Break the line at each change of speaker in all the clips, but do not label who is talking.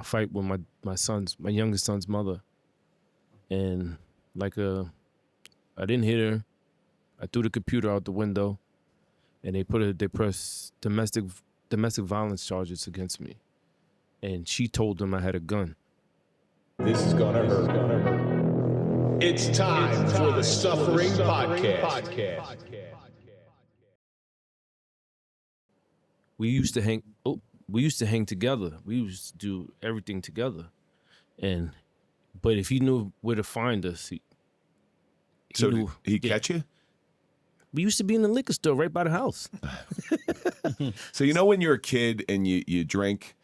a fight with my youngest son's mother, and I didn't hit her. I threw the computer out the window, and they pressed domestic violence charges against me, and she told them I had a gun.
This is gonna hurt. It's time for the Suffering Podcast.
We used to hang. We used to hang together. We used to do everything together, but if he knew where to find us, he knew.
He catch you?
We used to be in the liquor store right by the house.
So you know when you're a kid and you drink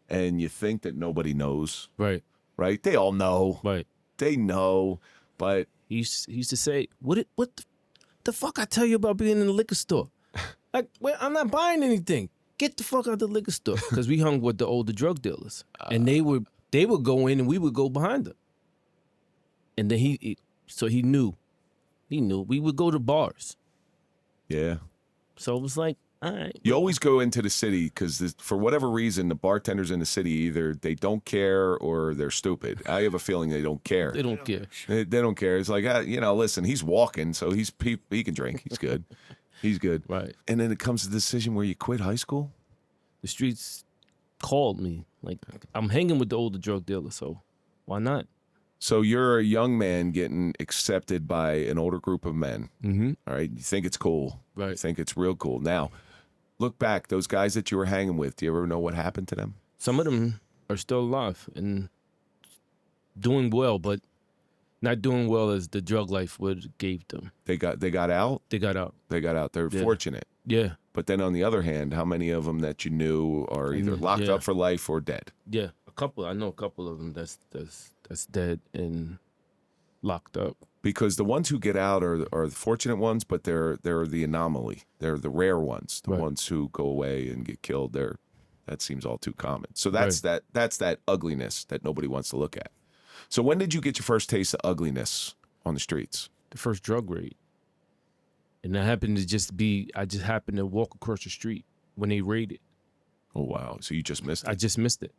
and you think that nobody knows,
Right.
right? They all know.
Right.
They know, but
He used to say, what the fuck I tell you about being in the liquor store? Like, well, I'm not buying anything. Get the fuck out of the liquor store. Because we hung with the older drug dealers. And they would go in and we would go behind them. And then he knew. He knew. We would go to bars.
yeah.
So it was like, all right.
You always go into the city because for whatever reason, the bartenders in the city, either they don't care or they're stupid. I have a feeling they don't care.
They don't care.
They don't care. It's like, listen, he's walking, so he can drink. He's good. He's good.
Right.
And then it comes to the decision where you quit high school.
The streets called me. Like, I'm hanging with the older drug dealer, so why not?
So you're a young man getting accepted by an older group of men.
Mm-hmm.
All right. You think it's cool.
Right.
You think it's real cool. Now, look back. Those guys that you were hanging with, do you ever know what happened to them?
Some of them are still alive and doing well, but not doing well as the drug life would gave them.
They got out?
They got out.
They got out. They're
Yeah.
fortunate.
Yeah.
But then on the other hand, how many of them that you knew are either locked
Yeah.
up for life or dead?
Yeah. I know a couple of them that's dead and locked up.
Because the ones who get out are the fortunate ones, but they're the anomaly. They're the rare ones, the
Right.
ones who go away and get killed. That seems all too common. So that's that ugliness that nobody wants to look at. So when did you get your first taste of ugliness on the streets?
The first drug raid. And that happened to I just happened to walk across the street when they raided.
Oh wow! So you just missed it.
I just missed it.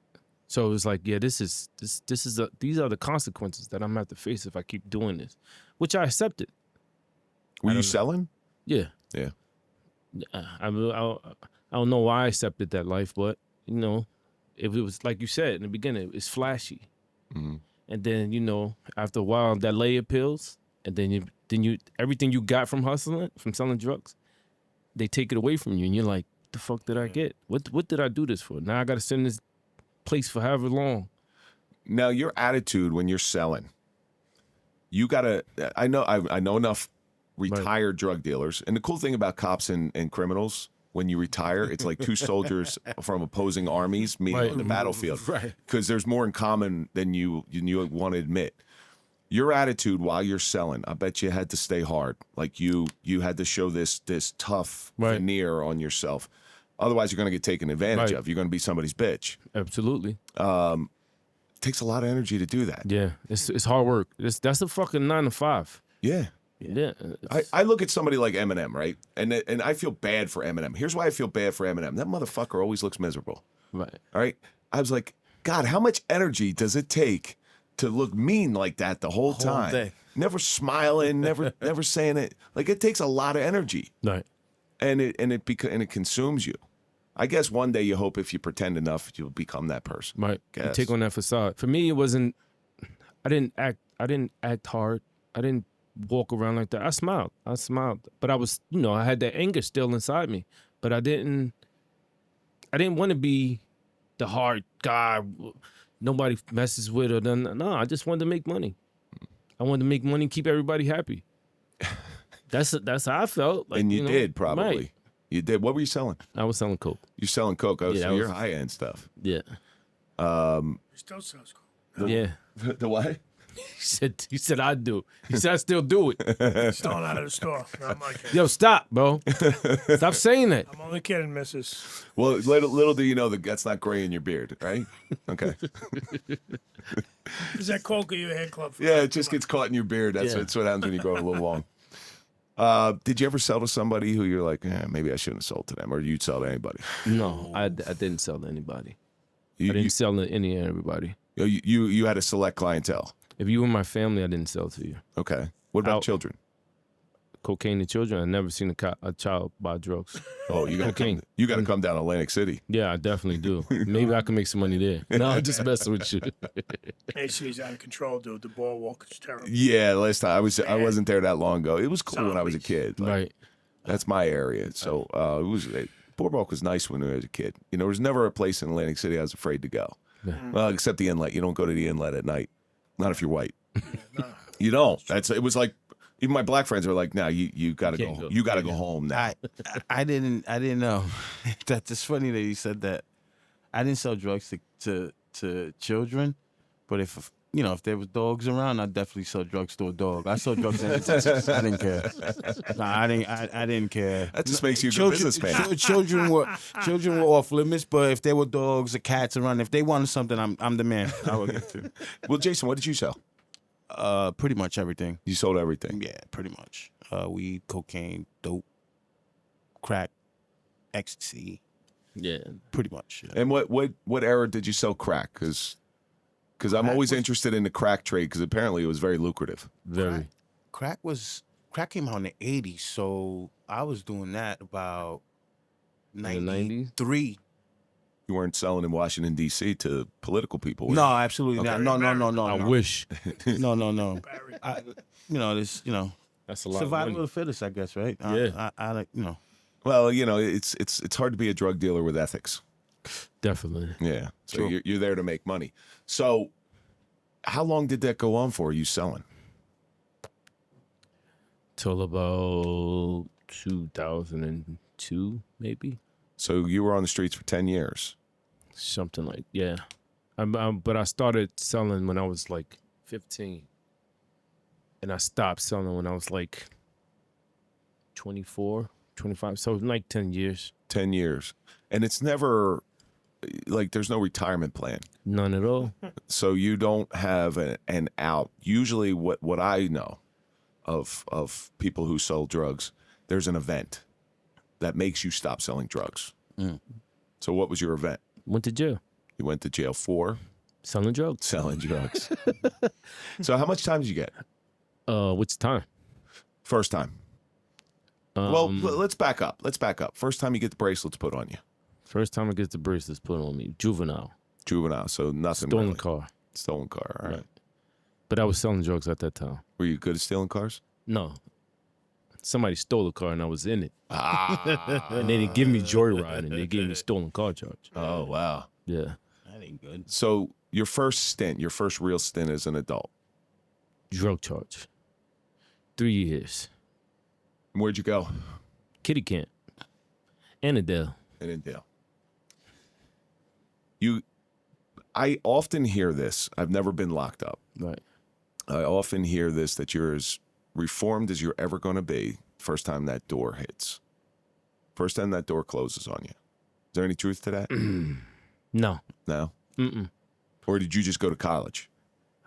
So it was like, yeah, these are the consequences that I'm gonna have to face if I keep doing this, which I accepted.
Were you
know.
selling?
Yeah.
Yeah.
I don't know why I accepted that life, but if it was like you said in the beginning, it's flashy,
Mm-hmm.
and then after a while that layer pills, and then you everything you got from selling drugs, they take it away from you, and you're like, the fuck did I get? What did I do this for? Now I got to sit in this place for however long.
Now your attitude when you're selling, you gotta. I know enough retired drug dealers, and the cool thing about cops and criminals, when you retire, it's like two soldiers from opposing armies meeting on the battlefield,
Right?
Because there's more in common than you want to admit. Your attitude while you're selling, I bet you had to stay hard. Like you had to show this tough veneer on yourself. Otherwise, you're going to get taken advantage of. You're going to be somebody's bitch.
Absolutely.
It takes a lot of energy to do that.
Yeah, it's hard work. That's a fucking 9 to 5.
Yeah.
Yeah.
I look at somebody like Eminem, right? And I feel bad for Eminem. Here's why I feel bad for Eminem. That motherfucker always looks miserable.
Right.
All right? I was like, God, how much energy does it take to look mean like that the whole time?
day.
Never smiling, never saying it. Like, it takes a lot of energy.
Right.
And it consumes you. I guess one day you hope if you pretend enough, you'll become that person.
Right. You
Guess.
take on that facade. For me, it wasn't. I didn't act hard. I didn't walk around like that. I smiled, but I was, I had that anger still inside me. But I didn't want to be the hard guy nobody messes with or nothing. No, I just wanted to make money. I wanted to make money, keep everybody happy. That's how I felt. Like,
and you did probably.
Right.
You did. What were you selling?
I was selling coke.
You're selling coke. Oh,
Yeah,
so you're high end stuff.
Yeah.
Still sounds cool.
Yeah.
The what?
He said I do. He said I still do it.
Stolen out of the store. No, I'm not kidding.
Yo, stop, bro. Stop saying that.
I'm only kidding, Mrs.
Well, little do you know that's not gray in your beard, right? Okay.
Is that coke or your head club?
Yeah, it just gets caught in your beard. That's
Yeah.
what happens when you grow a little long. Did you ever sell to somebody who you're like, maybe I shouldn't have sold to them, or you'd sell to anybody?
No, I didn't sell to anybody. I didn't sell to any and everybody.
You had a select clientele.
If you were my family, I didn't sell to you.
Okay. What about children?
Cocaine to children. I never seen a child buy drugs.
Oh, you got to come down to Atlantic City.
Yeah, I definitely do. Maybe I can make some money there. No, I'm just messing with you.
AC's out of control, dude. The boardwalk is terrible.
Yeah, last time I wasn't there that long ago. It was cool when I was a kid. Like,
Right.
That's my area. So Boardwalk was nice when I was a kid. You know, there was never a place in Atlantic City I was afraid to go. Well, except the inlet. You don't go to the inlet at night. Not if you're white. You don't. It was like, even my black friends were like, "No, you gotta go. You gotta go home now."
I didn't know. That's just funny that you said that. I didn't sell drugs to children, but if there was dogs around, I'd definitely sell drugs to a dog. I sold drugs in Texas. I didn't care. Nah, I didn't care.
That just makes you a good businessman.
Children were off limits, but if there were dogs or cats around, if they wanted something, I'm the man. I would get to.
Well, Jason, what did you sell?
Pretty much everything.
You sold everything.
Yeah, pretty much. Weed, cocaine, dope, crack, ecstasy.
Yeah.
Pretty much. Yeah.
And what era did you sell crack? Because I'm always interested in the crack trade because apparently it was very lucrative.
Very.
Crack came out in the 80s, so I was doing that about
In the 90s?
93.
You weren't selling in Washington, D.C. to political people. were
No,
you?
absolutely not. No.
I wish.
No. This,
That's a lot
survival
of
of the fittest, I guess, right?
Yeah.
I like,
Well, it's hard to be a drug dealer with ethics.
Definitely.
Yeah. So
True.
you're there to make money. So how long did that go on for? You selling?
Till about 2002, maybe.
So you were on the streets for 10 years.
Something like, yeah. But I started selling when I was like 15. And I stopped selling when I was like 24, 25. So like 10 years.
10 years. And it's never, like, there's no retirement plan.
None at all.
So you don't have an out. Usually what I know of people who sell drugs, there's an event that makes you stop selling drugs. So what was your event?
Went to jail.
You went to jail for
Selling drugs.
selling drugs. So how much time did you get?
Which time?
First time. Well, let's back up. First time you get the bracelets put on you.
First time I get the bracelets put on me. Juvenile.
So nothing
Stolen
really.
car.
Stolen car, all right.
But I was selling drugs at that time.
Were you good at stealing cars?
No. Somebody stole a car and I was in it. And they didn't give me joyriding. They gave me stolen car charge.
Oh, wow.
Yeah.
that ain't good.
So your first real stint as an adult,
Drug charge. 3 years.
where'd you go?
Kitty camp. Annandale.
In Dale. I often hear this. I've never been locked up.
Right.
I often hear this, that you're as reformed as you're ever going to be first time that door hits. First time that door closes on you. Is there any truth to that?
No.
No?
Mm-mm.
Or did you just go to college?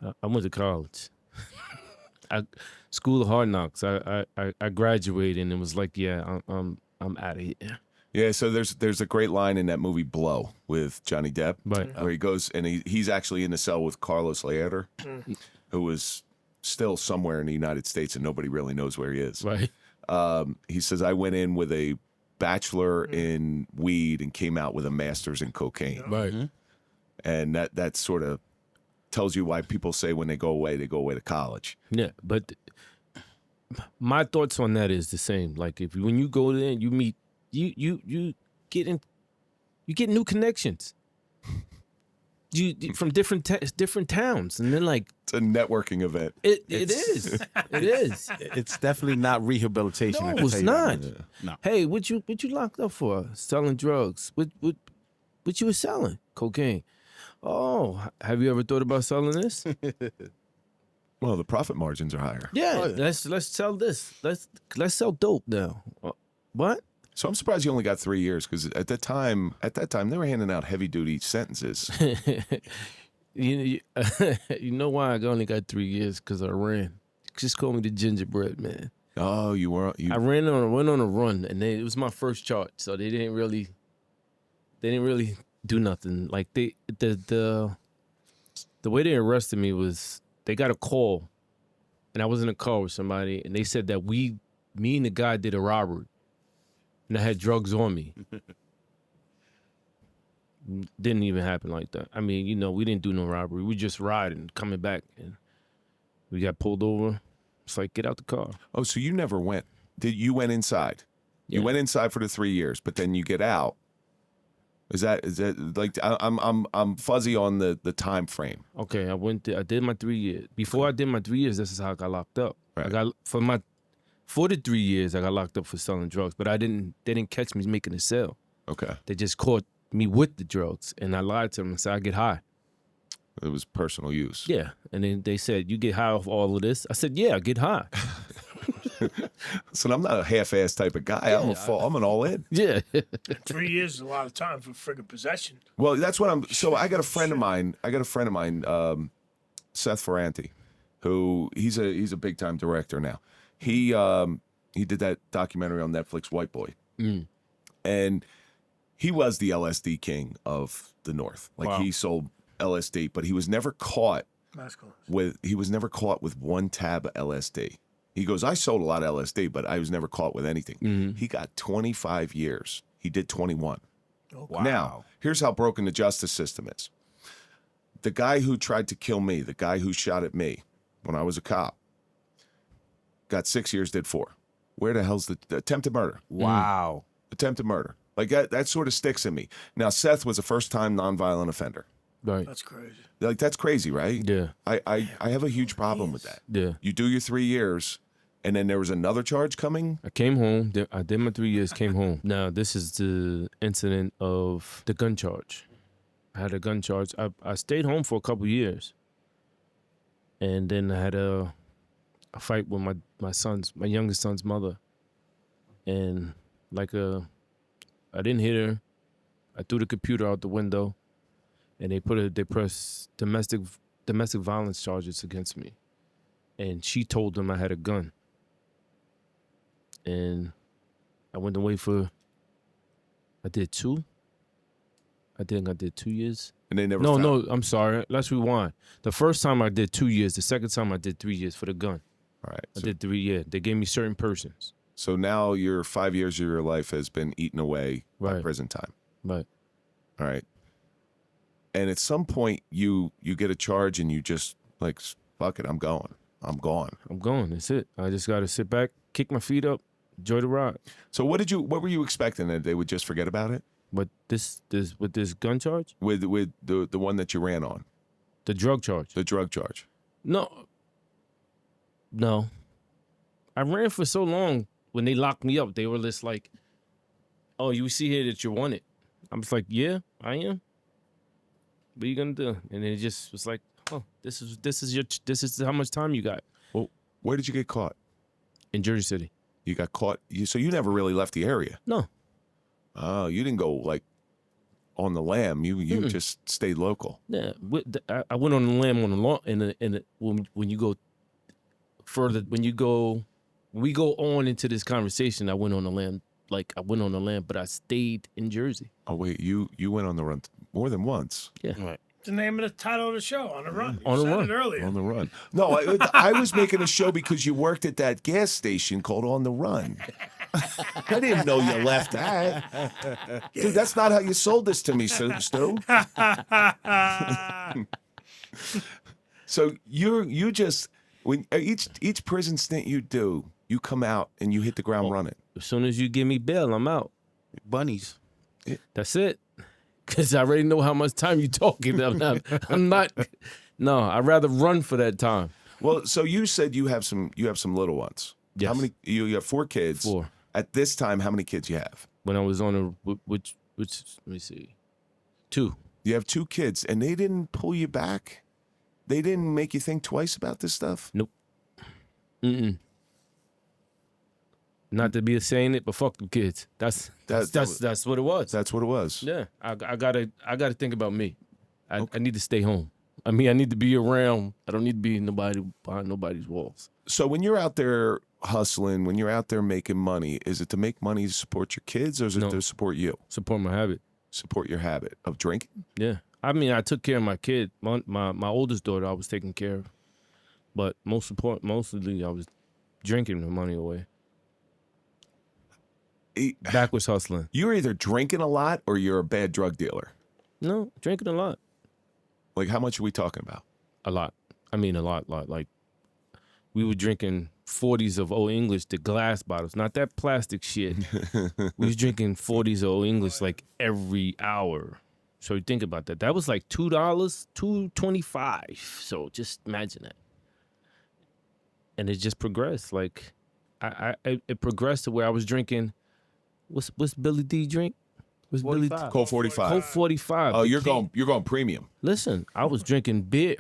I went to college. School of Hard Knocks. I graduated and it was like, yeah, I'm out of here.
Yeah, so there's a great line in that movie Blow with Johnny Depp,
Right.
where he goes and he's actually in the cell with Carlos Leander, who was still somewhere in the United States and nobody really knows where he is.
Right.
He says, I went in with a bachelor in weed and came out with a master's in cocaine.
Right.
And that sort of tells you why people say when they go away to college.
Yeah, but my thoughts on that is the same. Like when you go there and you meet, you get new connections. You from different towns, and then like
It's a networking event.
it is. It is.
It's definitely not rehabilitation. I
No,
can
it's
tell you
not.
that. No.
Hey, what you locked up for? Selling drugs. What you was selling? Cocaine. Oh, have you ever thought about selling this?
Well, the profit margins are higher.
Yeah, let's sell this. Let's sell dope now. What?
So I'm surprised you only got 3 years because at that time they were handing out heavy duty sentences.
you know why I only got 3 years? Because I ran. Just call me the gingerbread man.
Oh,
I went on a run, and it was my first charge, so they didn't really do nothing. Like the way they arrested me was they got a call, and I was in a car with somebody, and they said that me and the guy did a robbery, and I had drugs on me. Didn't even happen like that. I mean, we didn't do no robbery. We just riding, coming back, and we got pulled over. It's like, get out the car.
Oh, so you never went? You went inside?
Yeah.
You went inside for the 3 years, but then you get out. Is that like I'm fuzzy on the time frame?
Okay, I did my 3 years. Before I did my 3 years, this is how I got locked up.
Right.
For the 3 years, I got locked up for selling drugs, but they didn't catch me making a sale.
Okay.
They just caught me with the drugs, and I lied to them and said I get high.
It was personal use.
Yeah, and then they said, you get high off all of this? I said, yeah, I get high.
So I'm not a half-ass type of guy. I'm an all-in.
Yeah.
3 years is a lot of time for friggin' possession.
Well, that's what I'm. So I got a friend of mine. Seth Ferranti, who he's a big time director now. He did that documentary on Netflix, White Boy, and he was the LSD king of the North. Like
Wow.
he sold LSD, but he was never caught with one tab of LSD. He goes, I sold a lot of LSD, but I was never caught with anything.
Mm-hmm.
He got 25 years. He did 21.
Oh,
Now, here's how broken the justice system is. The guy who tried to kill me, the guy who shot at me when I was a cop, got 6 years, did 4. Where the hell's the attempted murder?
Wow.
Attempted murder. Like that sort of sticks in me. Now, Seth was a first-time nonviolent offender.
Right.
That's crazy.
Like, that's crazy, right?
Yeah.
I have a huge problem with that.
Yeah.
You do your 3 years, and then there was another charge coming?
I came home. I did my 3 years, came home. Now, this is the incident of the gun charge. I had a gun charge. I stayed home for a couple years. And then I had a fight with my youngest son's mother. And I didn't hit her. I threw the computer out the window. And they pressed domestic violence charges against me. And she told them I had a gun. And I went away I did 2. I think I did 2 years.
And they never
No, I'm sorry. Let's rewind. The first time I did 2 years. The second time I did 3 years for the gun.
All right.
I did 3 years. They gave me certain persons.
So now your 5 years of your life has been eaten away by
Right.
prison time.
Right.
All right. And at some point you get a charge and you just like, fuck it, I'm going. I'm gone.
I'm going. That's it. I just got to sit back, kick my feet up, enjoy the ride.
So what were you expecting, that they would just forget about it?
But with this gun charge,
With the one that you ran on,
the drug charge.
the drug charge.
No. I ran for so long. When they locked me up, they were just like, "Oh, you see here that you're wanted." I'm just like, "Yeah, I am. What are you gonna do?" And it just was like, "Oh, this is how much time you got
Well, where did you get caught?
in Jersey City."
You got caught. So you never really left the area.
No,
Oh, you didn't go like on the lam. You just stayed local.
yeah, I went on the lam on the lawn, and when you go further, when we go on into this conversation, I went on the lam. Like I went on the lam, but I stayed in Jersey.
Oh wait, you went on the run more than once.
Yeah,
Right.
It's the name of the title of the show, On the Run. You
On the
said
Run.
it earlier.
On the run. No, I was making a show because you worked at that gas station called On the Run. I didn't know you left that. Dude, that's not how you sold this to me, Stu. So you just when each prison stint you do, you come out and you hit the ground running.
as soon as you give me bail, I'm out.
Bunnies.
That's it. Cause I already know how much time you talking. I'm not. No, I'd rather run for that time.
Well, so you said you have some little ones.
Yes.
How many? You have 4 kids.
4.
At this time, how many kids you have?
When I was on which let me see, 2.
You have 2 kids, and they didn't pull you back. They didn't make you think twice about this stuff.
Nope. Not to be saying it, but fuck them kids. That's what it was.
That's what it was.
Yeah, I gotta think about me. I need to stay home. I mean, I need to be around. I don't need to be behind nobody's walls.
So when you're out there hustling, when you're out there making money, is it to make money to support your kids, or is it
No.
to support you?
Support my habit.
support your habit of drinking?
Yeah. I mean, I took care of my kid. My oldest daughter, I was taking care of. But mostly I was drinking the money away. Backwards hustling.
You're either drinking a lot or you're a bad drug dealer.
No, drinking a lot.
Like, how much are we talking about?
A lot. I mean, a lot. Like, we were drinking 40s of Old English, the glass bottles, not that plastic shit. We was drinking 40s of Old English like every hour. So you think about that. That was like $2, $2.25. So just imagine that. And it just progressed. Like, it progressed to where I was drinking. What's Billy D drink? What's Billy D?
Colt 45.
Colt 45.
Oh, you're going premium.
Listen, I was drinking beer.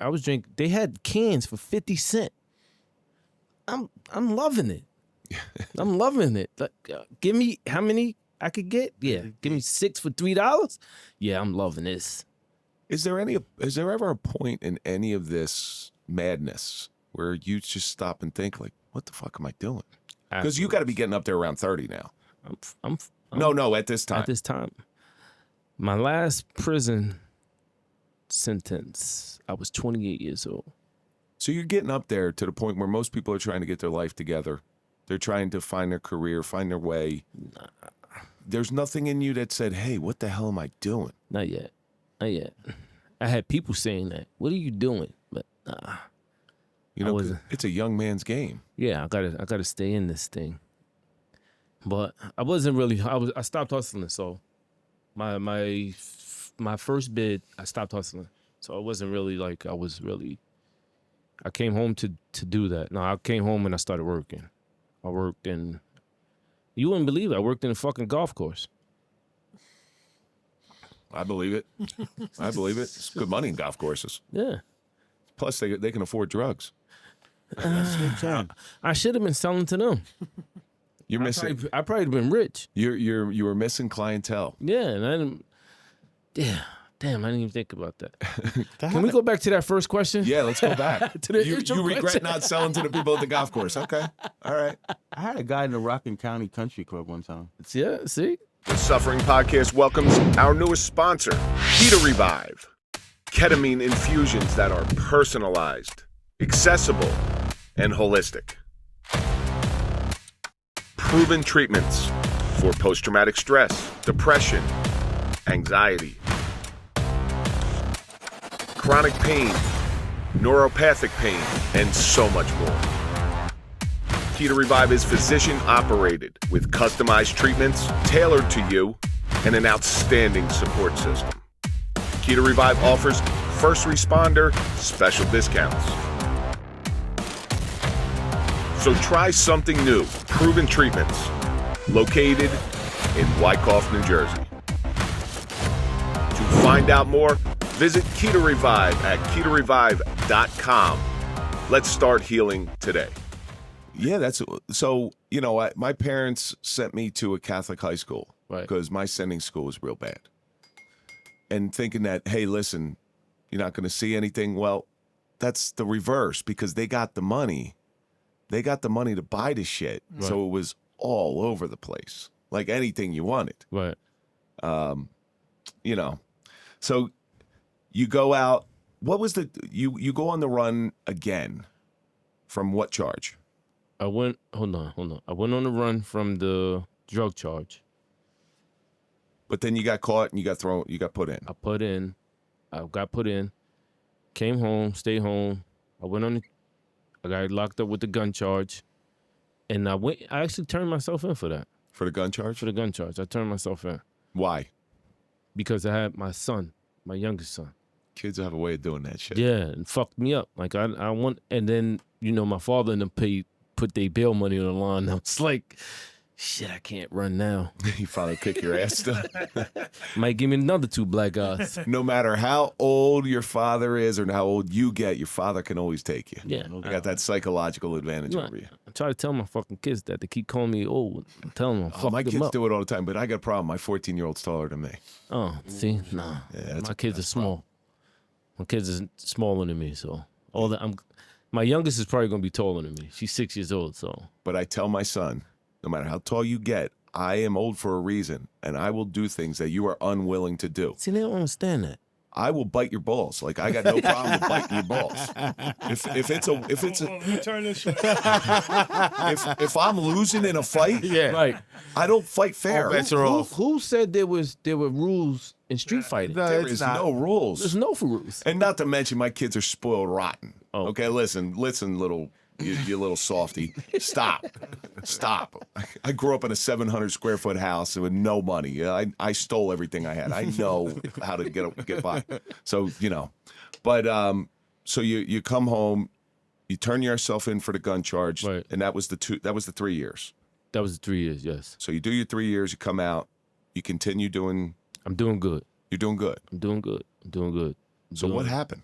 They had cans for 50 cents. I'm loving it. I'm loving it. Like, give me how many I could get? Yeah, give me 6 for $3. Yeah, I'm loving this.
Is there ever a point in any of this madness where you just stop and think like, what the fuck am I doing? Because you got to be getting up there around 30 now. No, at this time.
At this time. My last prison sentence, I was 28 years old.
So you're getting up there to the point where most people are trying to get their life together. They're trying to find their career, find their way. There's nothing in you that said, hey, what the hell am I doing?
Not yet. Not yet. I had people saying that. What are you doing? But nah.
You know, it's a young man's game.
Yeah, I gotta stay in this thing. But I wasn't really. I stopped hustling. So my first bid, I stopped hustling. So it wasn't really like I was really. I came home to do that. No, I came home and I started working. I worked in. You wouldn't believe it. I worked in a fucking golf course.
I believe it. I believe it. It's good money in golf courses.
Yeah.
Plus, they can afford drugs.
I should have been selling to them.
You're missing.
I probably been rich.
You were missing clientele.
Yeah, and I didn't. Yeah, damn, I didn't even think about that. Can we go back to that first question?
Yeah, let's go back.
To the
you
intro
regret
question.
not selling to the people at the golf course. Okay, all right.
I had a guy in the Rockland County Country Club one time.
Yeah, see?
The Suffering Podcast welcomes our newest sponsor, Keto Revive. Ketamine infusions that are personalized, accessible, and holistic. Proven treatments for post-traumatic stress, depression, anxiety, chronic pain, neuropathic pain, and so much more. Keto Revive is physician-operated with customized treatments tailored to you and an outstanding support system. Keto Revive offers first responder special discounts. So try something new, proven treatments, located in Wyckoff, New Jersey. To find out more, visit Keto Revive at ketorevive.com. Let's start healing today.
Yeah, that's so. You know, my parents sent me to a Catholic high school because my sending school was real bad. And thinking that, hey, listen, you're not going to see anything. Well, that's the reverse because they got the money. They got the money to buy the shit.
Right.
So it was all over the place, like anything you wanted.
Right.
You know, so you go out. What was you go on the run again? From what charge?
Hold on. I went on the run from the drug charge.
But then you got caught and you got put in.
I got put in, came home, stayed home. I got locked up with the gun charge. And I actually turned myself in for that.
For the gun charge?
For the gun charge. I turned myself in.
Why?
Because I had my son, my youngest son.
Kids have a way of doing that shit.
Yeah, and fucked me up. Like I want, and then, my father and them put their bail money on the line. I was like, shit, I can't run now.
You finally kick your ass still.
Might give me another 2 black eyes.
No matter how old your father is or how old you get, your father can always take you.
Yeah.
You got that psychological advantage over you.
I try to tell my fucking kids that. They keep calling me old. I'm telling them, fuck
my
them
kids
up.
do it all the time, but I got a problem. My 14-year-old's taller than me.
Oh, see? Nah.
Yeah,
my kids are small. My kids are smaller than me, so my youngest is probably gonna be taller than me. She's 6 years old, so.
But I tell my son, no matter how tall you get, I am old for a reason, and I will do things that you are unwilling to do.
See, they don't understand that.
I will bite your balls. Like I got no problem with biting your balls. If it's a
Let me turn this way.
if I'm losing in a fight,
Right.
I don't fight fair.
Who said there were rules in street fighting?
No,
There
it's
is
not.
no rules.
There's no rules.
And not to mention, my kids are spoiled rotten.
Oh.
Okay, listen, little, you little softy. Stop. I grew up in a 700 square foot house with no money. I stole everything I had. I know how to get by. So but so you come home, you turn yourself in for the gun charge,
Right.
and that was the 3 years.
That was 3 years. Yes,
So you do your 3 years, you come out, you continue doing.
I'm doing good.
You're doing good.
I'm doing good. I'm doing good. I'm
So
doing
what
good.
happened?